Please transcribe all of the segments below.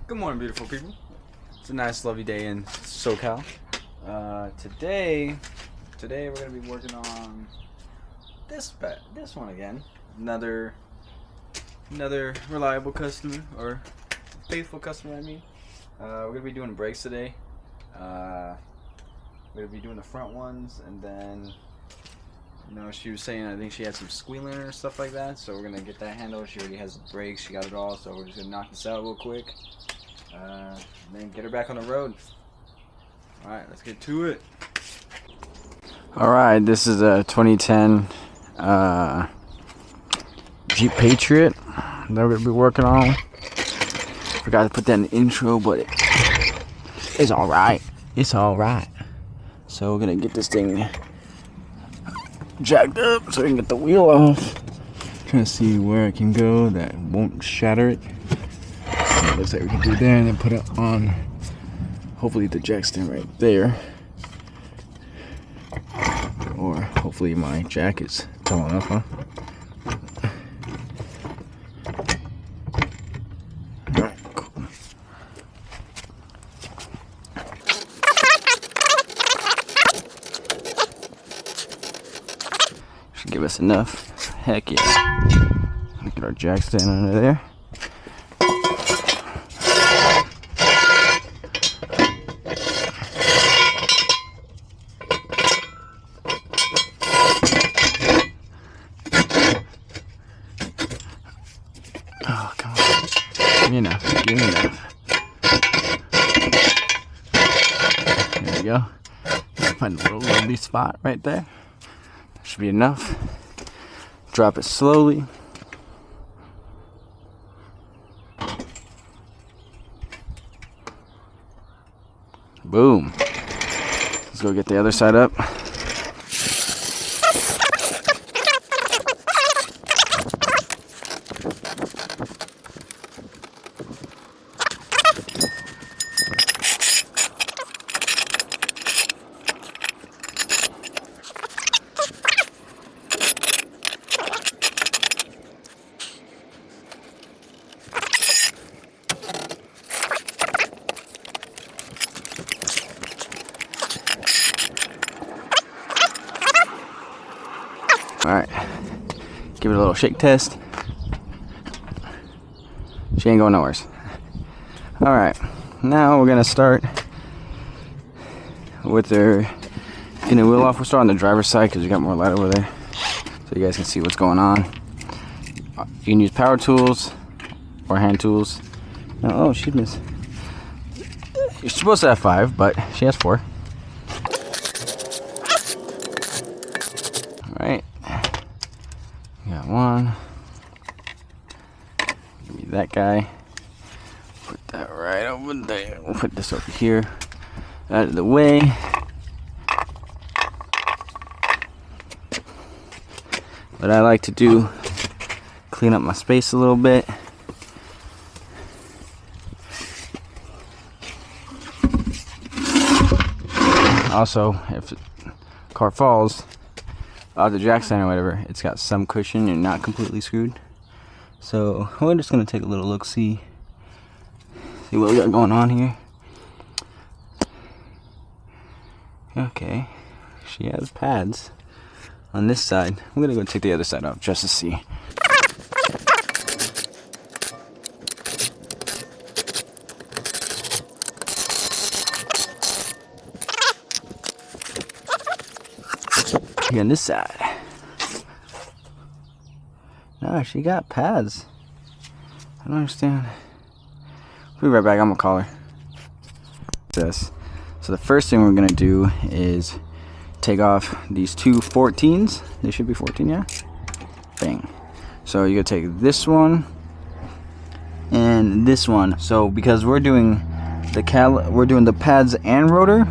Good morning, beautiful people. It's a nice, lovely day in SoCal. Today we're gonna be working on this one again. Another reliable customer, or faithful customer, I mean. We're gonna be doing brakes today. We're gonna be doing the front ones, and then, she was saying I think she had some squealing or stuff like that, so we're gonna get that handled. She already has the brakes, she got it all, so we're just gonna knock this out real quick, and then get her back on the road. Alright, let's get to it. Alright, this is a 2010 Jeep Patriot that we're gonna be working on. Forgot to put that in the intro, but it's alright. It's alright. So we're gonna get this thing jacked up so we can get the wheel off. Trying to see where it can go that won't shatter it. So it looks like we can do there, and then put it on, hopefully the jack stand right there. Or hopefully my jack is tall enough, huh? Alright, cool. Should give us enough. Heck yeah. Look at our jack stand under there. Oh, come on. Give me enough. Give me enough. There we go. Find a little lovely spot right there. That should be enough. Drop it slowly. Boom. Let's go get the other side up. Alright, give it a little shake test. She ain't going nowhere. Alright, now we're gonna start with her getting the wheel off. We'll start on the driver's side because we got more light over there, so you guys can see what's going on. You can use power tools or hand tools. Oh, she missed. You're supposed to have 5, but she has 4. Alright. Got 1. Give me that guy. Put that right over there. We'll put this over here. Out of the way. What I like to do, clean up my space a little bit. Also, if the car falls out the jack stand or whatever, it's got some cushion and not completely screwed. So we're just gonna take a little look, see what we got going on here. Okay, she has pads on this side. I'm gonna go take the other side off just to see. Here on this side. No, she got pads. I don't understand. We'll be right back. I'm gonna call her. This. So the first thing we're gonna do is take off these two 14s. They should be 14, yeah? Bang. So you're gonna take this one and this one. So because we're doing the pads and rotor,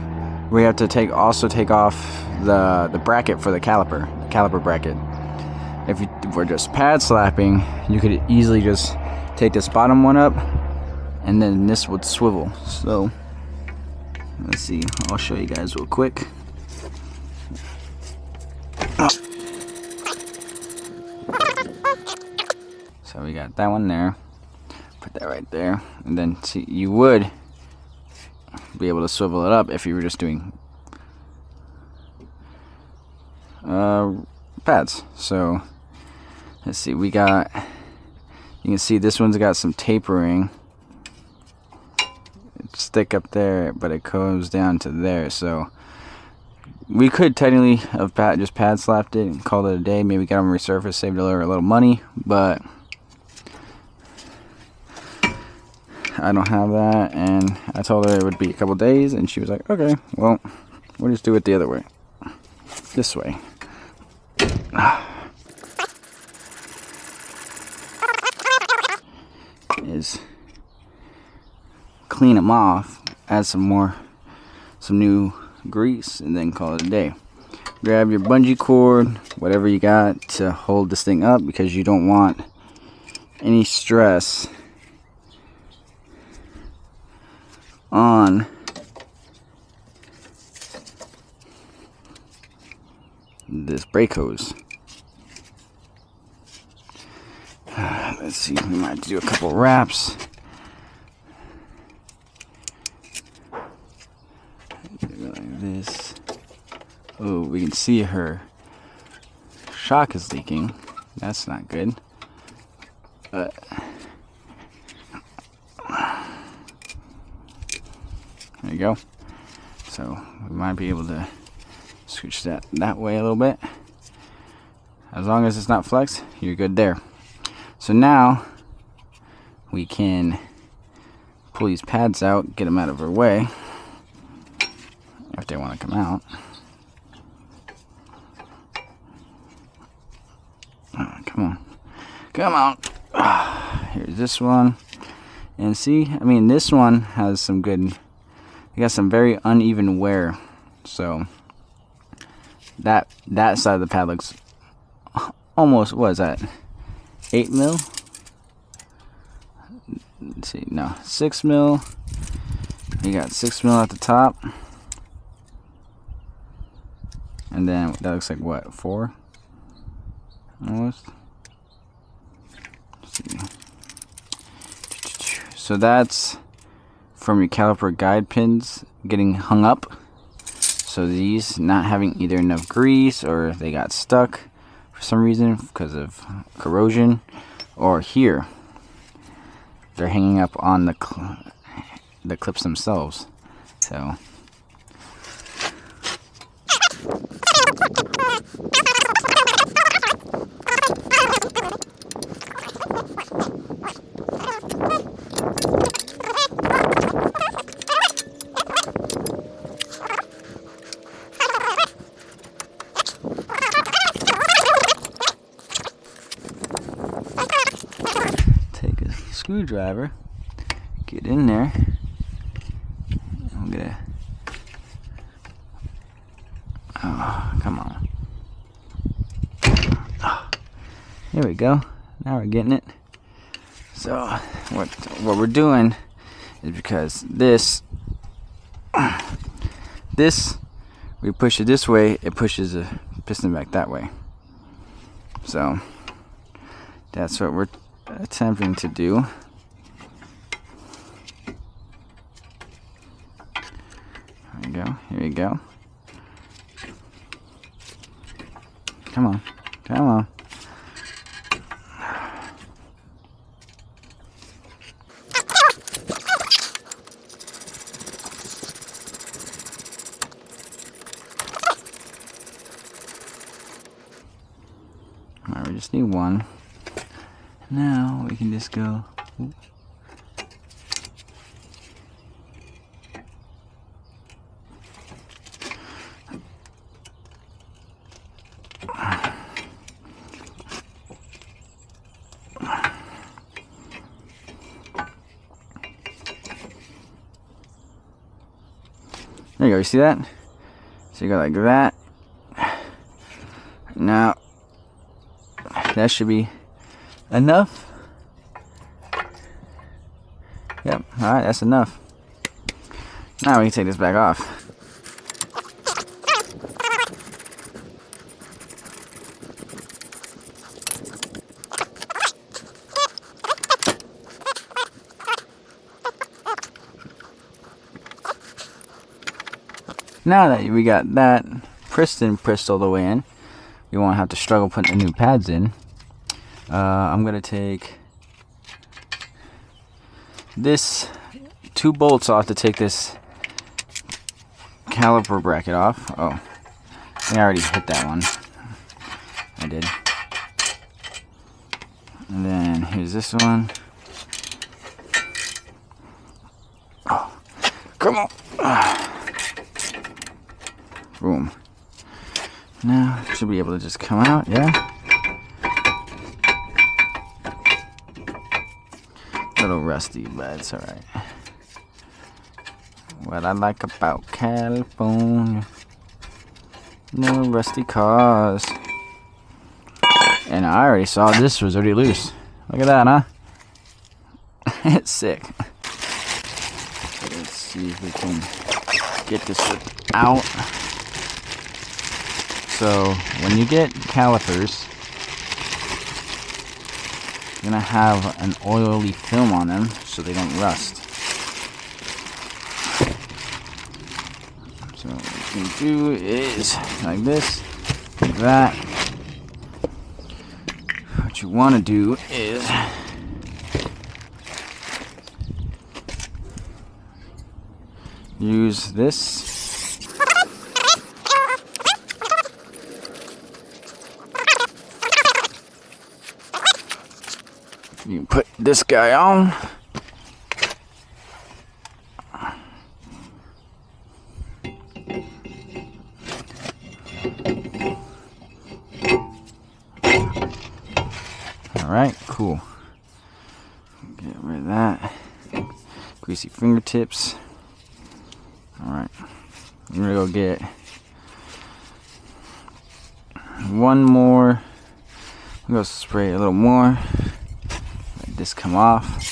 we have to also take off the bracket for the caliper bracket. If we're just pad slapping, you could easily just take this bottom one up and then this would swivel. So let's see, I'll show you guys real quick. So we got that one there. Put that right there, and then see, you would be able to swivel it up if you were just doing pads. So let's see, we got, you can see this one's got some tapering. It's thick up there, but it goes down to there. So we could technically have just pad slapped it and called it a day. Maybe got them resurfaced, saved a little money, but I don't have that. And I told her it would be a couple days, and she was like, okay, well, we'll just do it the other way, this way. Is clean them off, add some new grease, and then call it a day. Grab your bungee cord, whatever you got to hold this thing up, because you don't want any stress on this brake hose. Let's see, we might have to do a couple wraps. Like this. Oh, we can see her shock is leaking. That's not good. But there you go. So we might be able to switch that way a little bit. As long as it's not flexed, you're good there. So now we can pull these pads out, get them out of her way if they want to come out. Oh, come on. Here's this one, and see, I mean, this one has some good, you got some very uneven wear. So that side of the pad looks almost, what is that, 8 mil? Let's see, no, 6 mil. You got 6 mil at the top, and then that looks like what, 4 almost. Let's see. So that's from your caliper guide pins getting hung up. So these not having either enough grease, or they got stuck for some reason because of corrosion, or here they're hanging up on the clips themselves. So take a screwdriver, get in there. I'm gonna, oh, come on. Oh, there we go. Now we're getting it. So what we're doing is, because this we push it this way, it pushes the piston back that way. So that's what we're attempting to do. There you go. Here you go. Come on. Come on. Alright, we just need one. Now we can just go. Ooh. There you go, you see that? So you go like that. Now that should be enough. Yep, alright, that's enough. Now we can take this back off. Now that we got that pressed all the way in, you won't have to struggle putting the new pads in. I'm gonna take this 2 bolts off to take this caliper bracket off. Oh, I already hit that one. I did. And then here's this one. Oh, come on. Boom. Now should be able to just come out, yeah. A little rusty, but it's alright. What I like about California, no rusty cars. And I already saw this was already loose. Look at that, huh? It's sick. Let's see if we can get this out. So when you get calipers, you're gonna have an oily film on them so they don't rust. So what you can do is like this, like that. What you want to do is use this. You can put this guy on. Alright, cool. Get rid of that. Greasy fingertips. Alright. I'm gonna go get one more. I'm gonna spray a little more. Let this come off.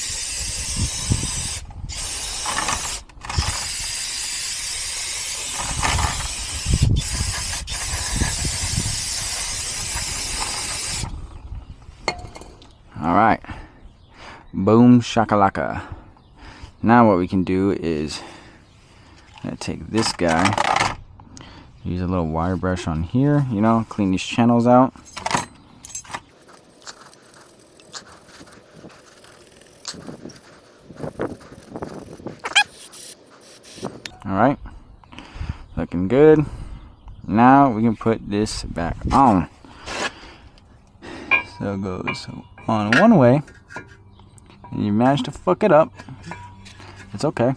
Alright, boom shakalaka. Now what we can do is I'm gonna take this guy, use a little wire brush on here, you know, clean these channels out. Alright, looking good. Now we can put this back on. So it goes on one way, and you manage to fuck it up. It's okay.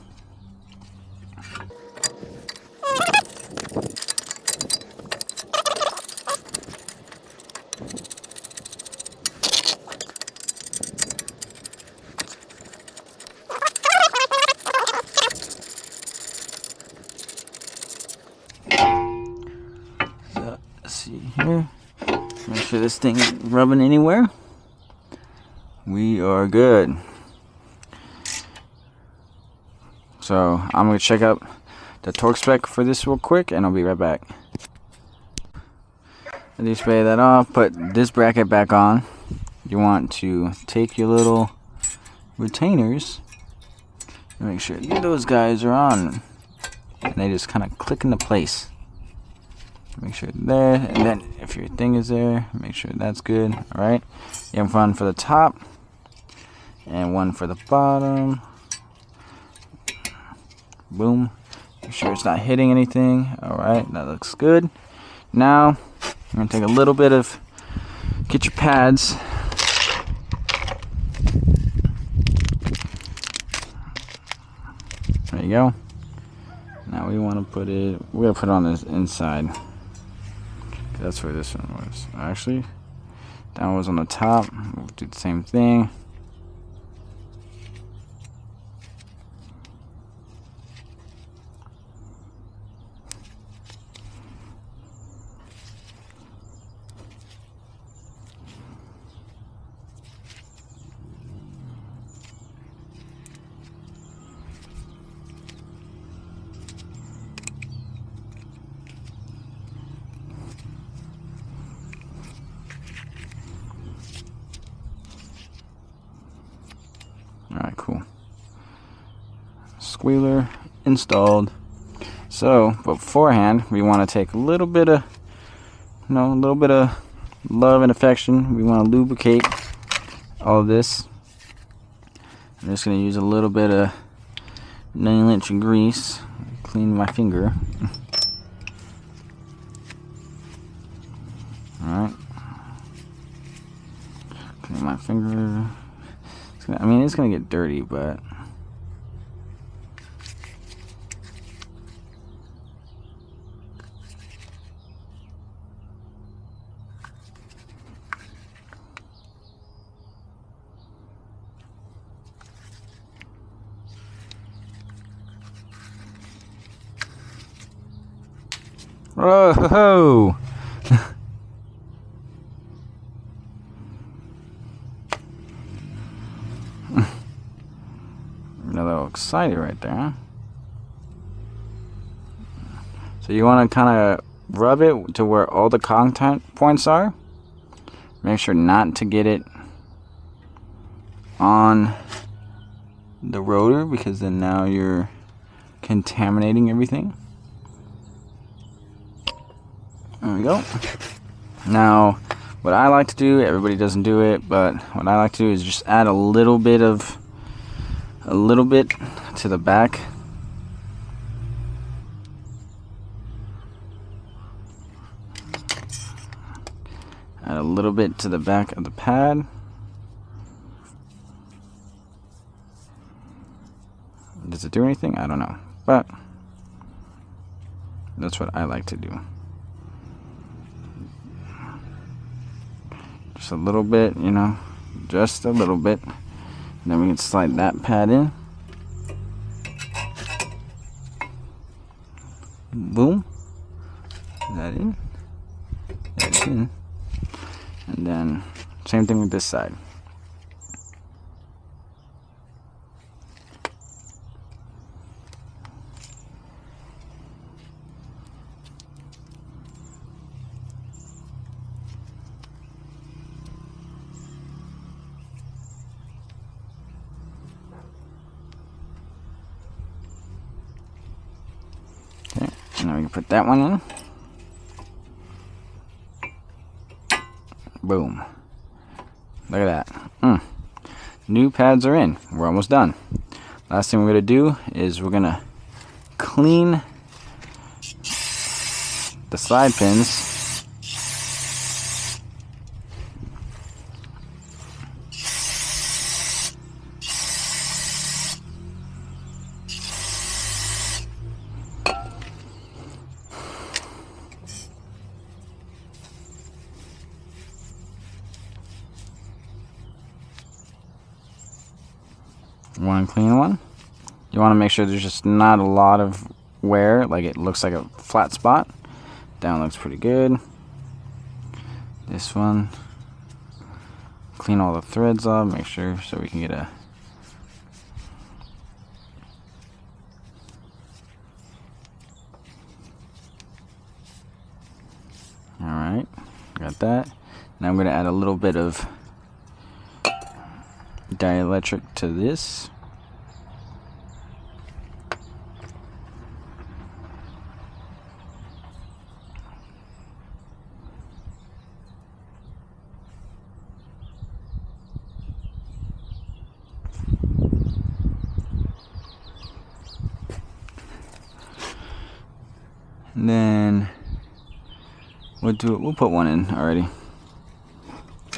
So let's see here. Make sure this thing isn't rubbing anywhere. We are good. So I'm gonna check out the torque spec for this real quick, and I'll be right back. After you spray that off, put this bracket back on. You want to take your little retainers and make sure those guys are on, and they just kind of click into place. Make sure there, and then if your thing is there, make sure that's good. All right, you have one for the top and one for the bottom. Boom. Make sure it's not hitting anything. All right, that looks good. Now I'm gonna take a little bit of, get your pads. There you go. Now we want to put it, we're gonna put it on this inside. That's where this one was. Actually, that one was on the top. We'll do the same thing. Alright, cool. Squealer installed. So beforehand, we want to take a little bit of, a little bit of love and affection. We want to lubricate all of this. I'm just going to use a little bit of nail inch grease. Clean my finger. Alright. Clean my finger. It's going to get dirty, but whoa! A little excited right there, huh? So you want to kind of rub it to where all the contact points are. Make sure not to get it on the rotor, because then now you're contaminating everything. There we go. Now, what I like to do, everybody doesn't do it, but what I like to do is just add a little bit to the back. Add a little bit to the back of the pad. Does it do anything? I don't know, but that's what I like to do. Just a little bit, just a little bit. And then we can slide that pad in. Boom. That in. That's in. And then same thing with this side. Now we can put that one in. Boom. Look at that. New pads are in. We're almost done. Last thing we're going to do is we're going to clean the slide pins. One clean one. You want to make sure there's just not a lot of wear, like it looks like a flat spot. Down looks pretty good. This one, clean all the threads off, make sure so we can get a alright, got that. Now I'm going to add a little bit of dielectric to this. And then we'll put one in already.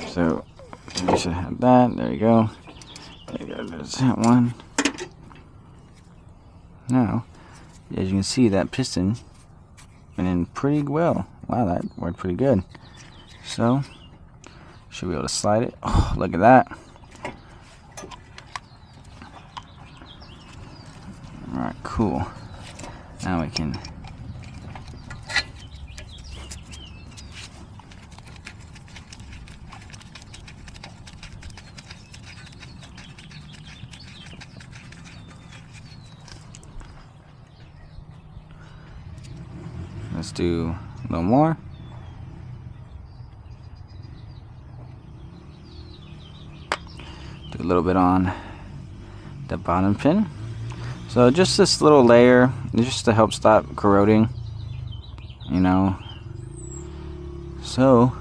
So we should have that. There you go. There you go. There's that one. Now, as you can see, that piston went in pretty well. Wow, that worked pretty good. So, should be able to slide it. Oh, look at that. Alright, cool. Now we can let's do a little more. Do a little bit on the bottom pin. So just this little layer, just to help stop corroding, you know. So,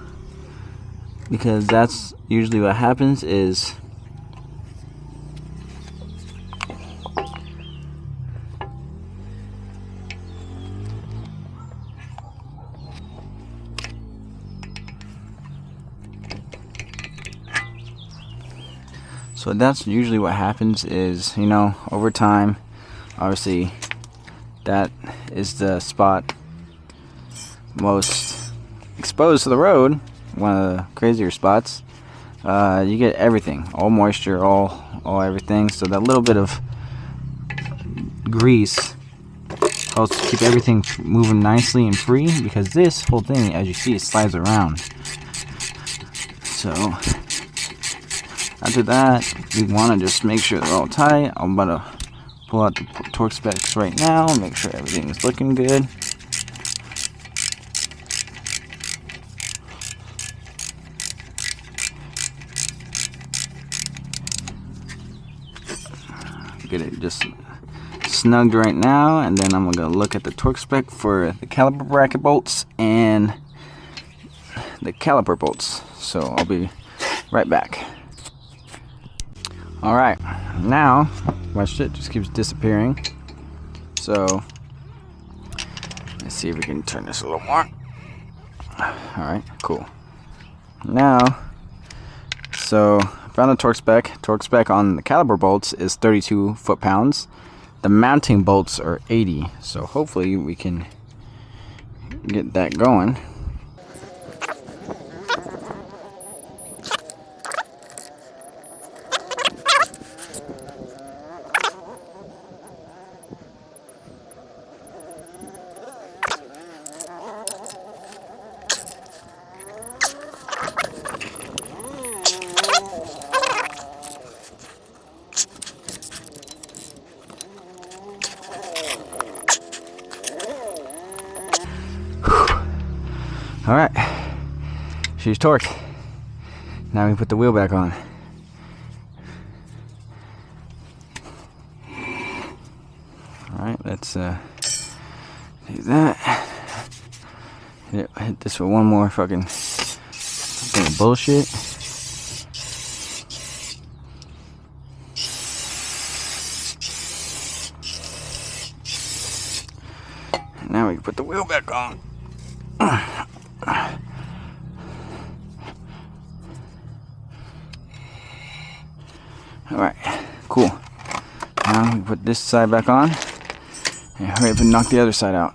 because that's usually what happens is you know, over time, obviously that is the spot most exposed to the road, one of the crazier spots. You get everything, all moisture, all everything. So that little bit of grease helps keep everything moving nicely and free, because this whole thing, as you see, it slides around. So after that, we want to just make sure they're all tight. I'm about to pull out the torque specs right now, make sure everything is looking good. Get it just snugged right now, and then I'm gonna look at the torque spec for the caliper bracket bolts and the caliper bolts. So I'll be right back. Alright, now watch it, just keeps disappearing. So let's see if we can turn this a little more. Alright, cool. Now, so I found the torque spec. Torque spec on the caliper bolts is 32 foot-pounds. The mounting bolts are 80. So hopefully we can get that going. Alright, she's torqued. Now we put the wheel back on. Alright, let's do that. Hit this with one more fucking bullshit. Now we can put the wheel back on. Alright, cool. Now we put this side back on and hurry up and knock the other side out.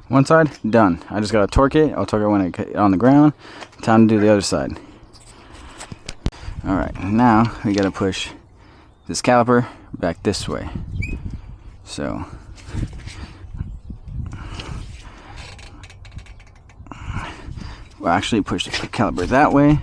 One side, done. I just gotta torque it. I'll torque it when I get on the ground. Time to do the other side. Alright, now we gotta push this caliper back this way. So we'll actually push the caliper that way.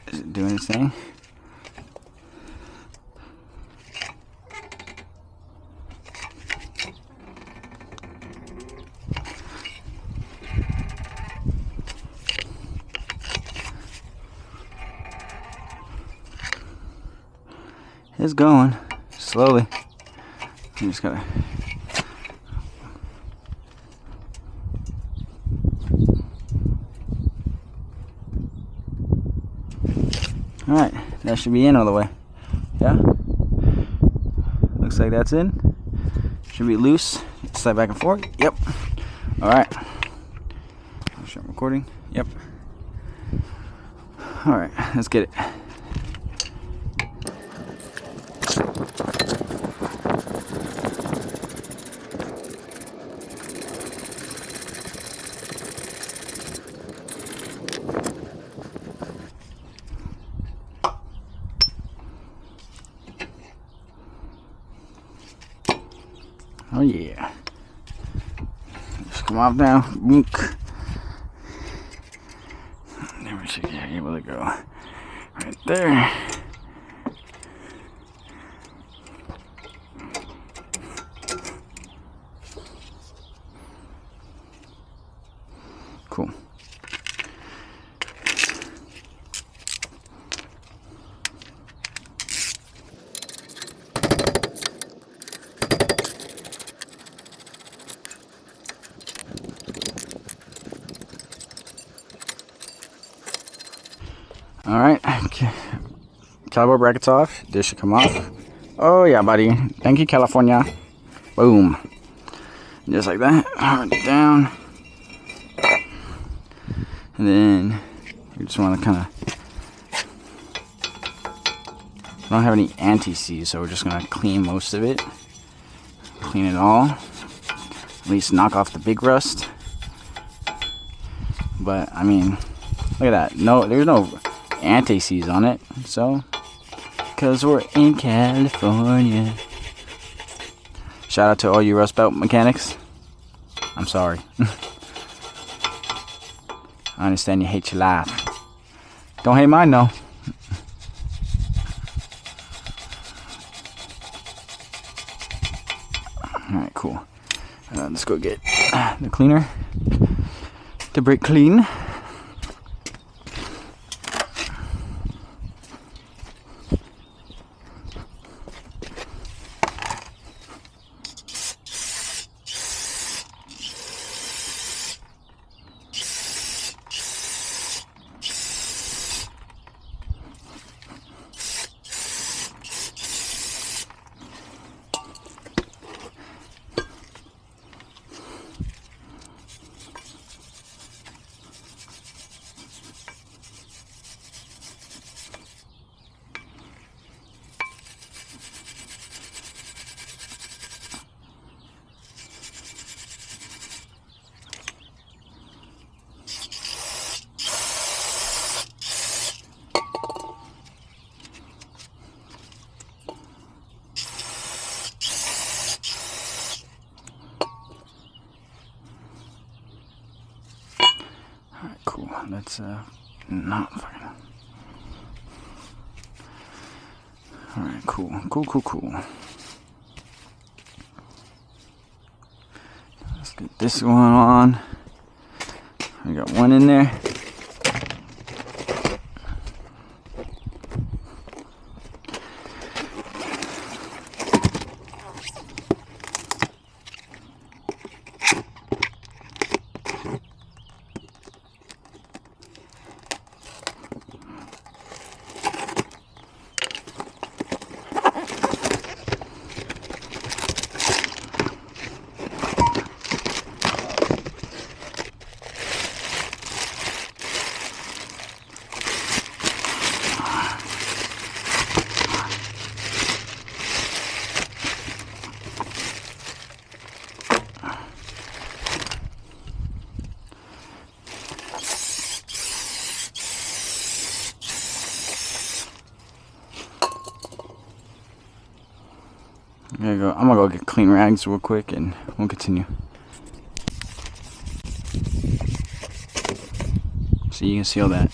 Is it doing its thing? It's going slowly. You just gotta. Alright, that should be in all the way. Yeah? Looks like that's in. Should be loose. Slide back and forth. Yep. Alright. I'm sure I'm recording. Yep. Alright, let's get it. Oh yeah. Just come off now. Boink. There we should be able to go. Right there. Cool. Alright, caliber brackets off. This should come off. Oh yeah, buddy. Thank you, California. Boom. Just like that. Hold it down. And then you just want to kind of... I don't have any anti-seize, so we're just going to clean most of it. Clean it all. At least knock off the big rust. But, I mean, look at that. No, there's no anti-seize on it, so because we're in California. Shout out to all you rust belt mechanics. I'm sorry. I understand you hate your life. Don't hate mine though. Alright, cool. Let's go get the cleaner to break clean. Cool. That's not fucking. Alright, cool. Let's get this one on. We got one in there. I'm gonna go get clean rags real quick and we'll continue. So you can see all that.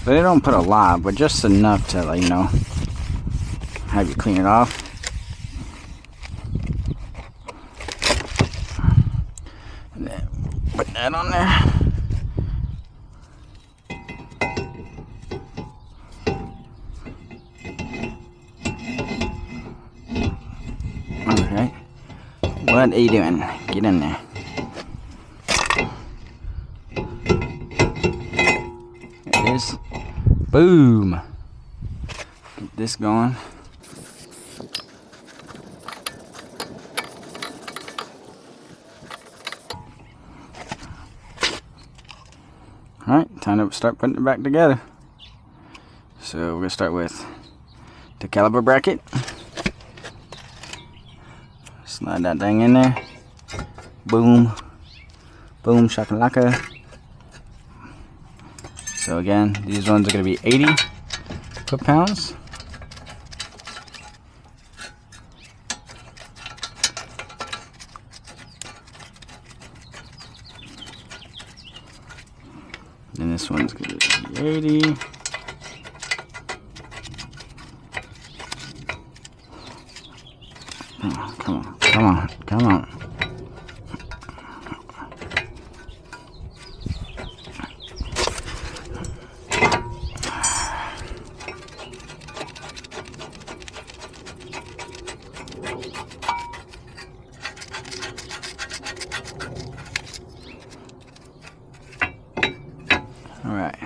But they don't put a lot, but just enough to, like, you know, have you clean it off. And then put that on there. Alright. What are you doing? Get in there. There it is. Boom. Get this going. time to start putting it back together. So we're gonna start with the caliper bracket. Slide that thing in there. Boom. Boom shakalaka. So again, these ones are gonna be 80 foot-pounds. And this one's gonna be 80. Oh, come on, come on, come on. Alright.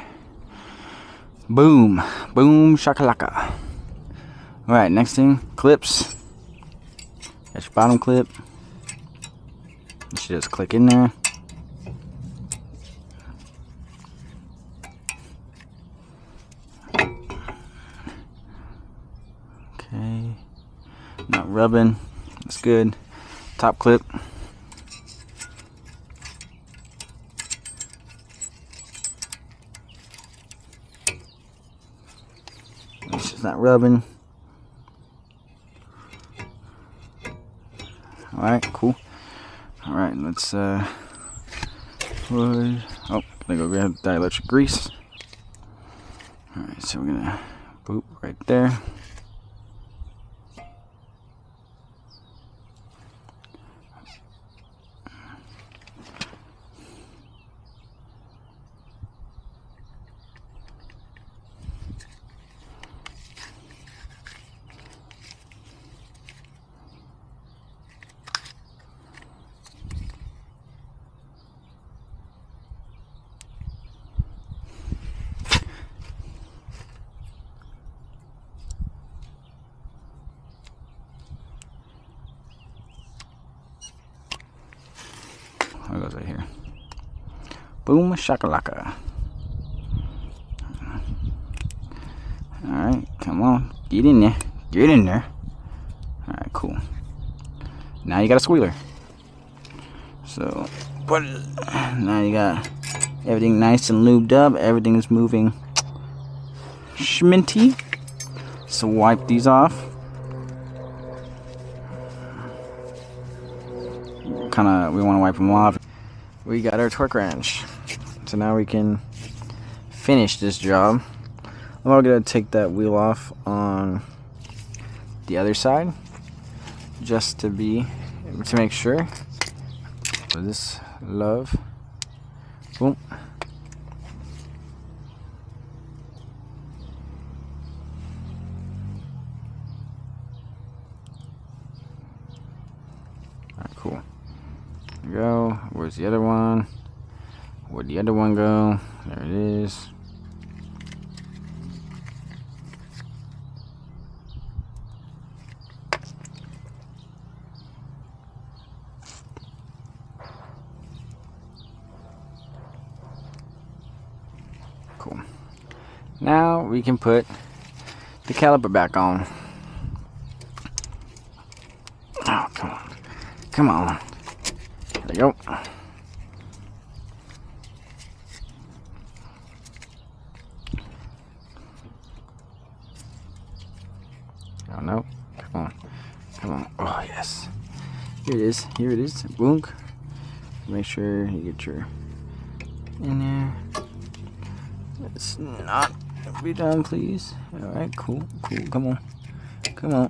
Boom. Boom shakalaka. Alright, next thing, clips. Got your bottom clip. You should just click in there. Okay. Not rubbing. That's good. Top clip. It's just not rubbing. Alright, cool. Alright, let's gonna go grab dielectric grease. Alright, so we're gonna boop right there. It goes right here. Boom shakalaka. Alright, come on. Get in there. Get in there. Alright, cool. Now you got a squealer. So, now you got everything nice and lubed up. Everything is moving schminty. So wipe these off. We want to wipe them off. We got our torque wrench, so now we can finish this job. I'm gonna take that wheel off on the other side, just to make sure. So this love, boom. Alright, cool. Go. Where's the other one? Where'd the other one go? There it is. Cool. Now we can put the caliper back on. Oh, come on. Come on. There we go. Oh no. Come on. Come on. Oh yes. Here it is. Here it is. Boom. Make sure you get your in there. Let's not be done, please. Alright, cool. Cool. Come on. Come on.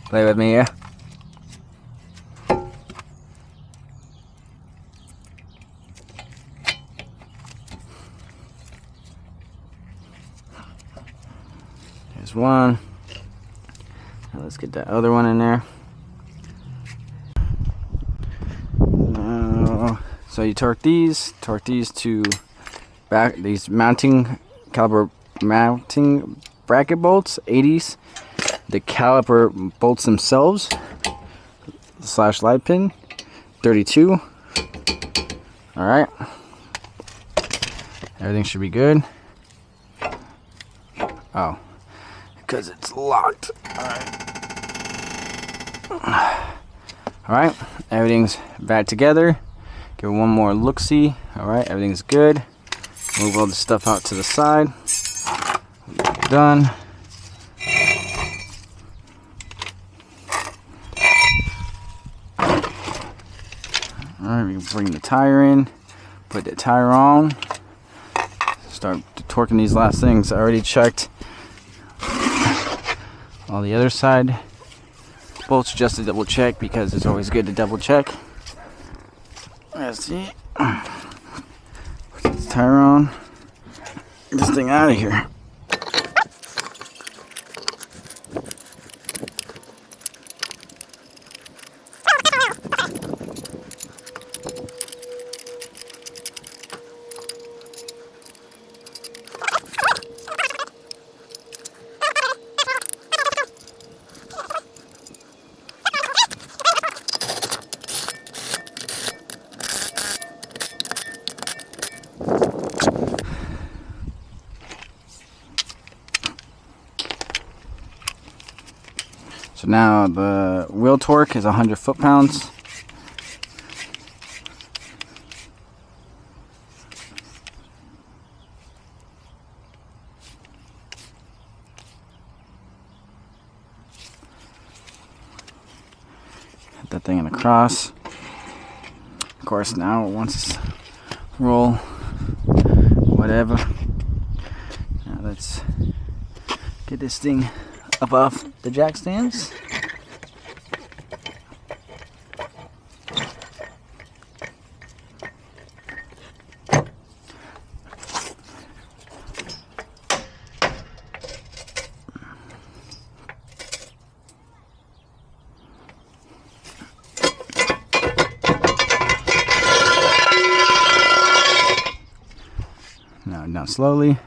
Play with me, yeah? There's one. Now let's get that other one in there. So you torque these to back, these caliper mounting bracket bolts, 80s. The caliper bolts themselves / light pin, 32. All right. Everything should be good. Oh, because it's locked. Alright, everything's back together. Give it one more look-see. Alright, everything's good. Move all the stuff out to the side. Done. Alright, we can bring the tire in. Put the tire on. Start torquing these last things. I already checked all the other side bolts just to double check, because it's always good to double check. Let's see. Put the tire on. Get this thing out of here. So now the wheel torque is 100 foot-pounds. Hit that thing in the cross. Of course, now once roll, whatever. Now let's get this thing up off the jack stands. Now down slowly.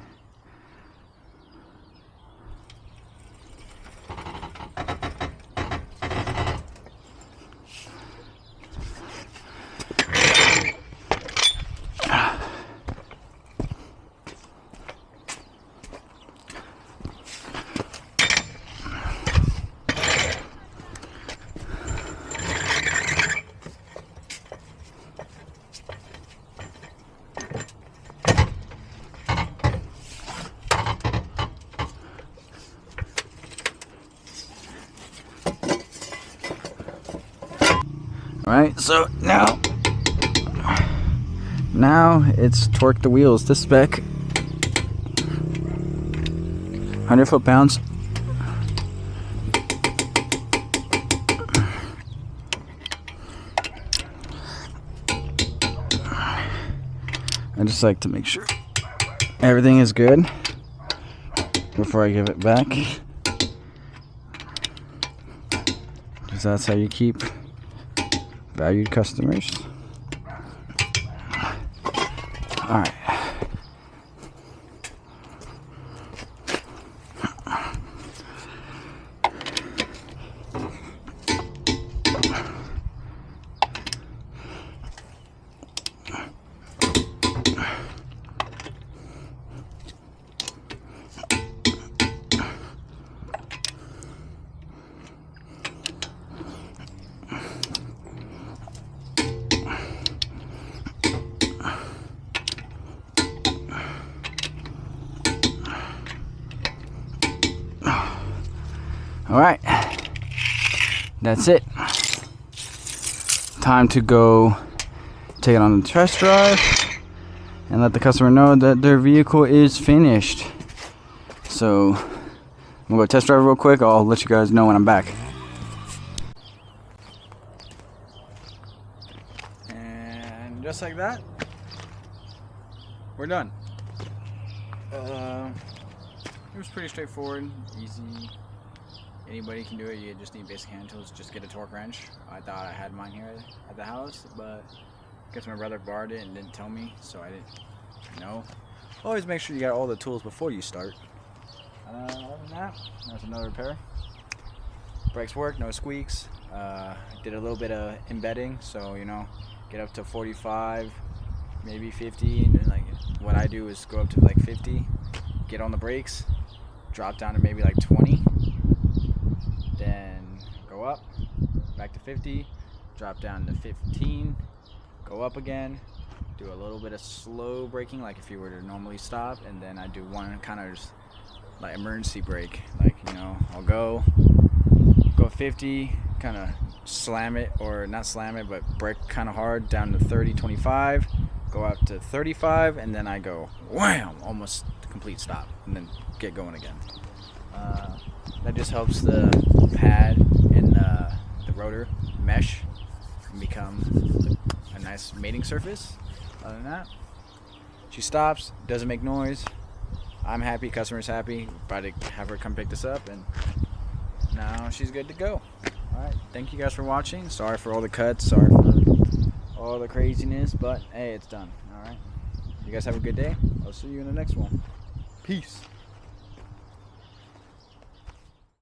Alright, so now it's torqued the wheels to spec. 100 foot-pounds. I just like to make sure everything is good before I give it back, because that's how you keep valued customers. All right. All right, that's it. Time to go take it on the test drive and let the customer know that their vehicle is finished. So I'm gonna go test drive real quick. I'll let you guys know when I'm back. And just like that, we're done. It was pretty straightforward, easy. Anybody can do it. You just need basic hand tools. Just get a torque wrench. I thought I had mine here at the house, but I guess my brother borrowed it and didn't tell me, so I didn't know. Always make sure you got all the tools before you start. Other than that, there's another repair. Brakes work, no squeaks. Did a little bit of embedding, so you know, get up to 45, maybe 50, and then like what I do is go up to like 50, get on the brakes, drop down to maybe like 20, then go up, back to 50, drop down to 15, go up again, do a little bit of slow braking like if you were to normally stop, and then I do one kind of just like emergency brake, like, you know, I'll go 50, kind of slam it, or not slam it, but brake kind of hard down to 30, 25, go up to 35, and then I go wham, almost complete stop, and then get going again. That just helps the pad and the rotor mesh and become a nice mating surface. Other than that, she stops, doesn't make noise. I'm happy, customer's happy. About to have her come pick this up, and now she's good to go. Alright, thank you guys for watching. Sorry for all the cuts, sorry for all the craziness, but hey, it's done. Alright, you guys have a good day. I'll see you in the next one. Peace.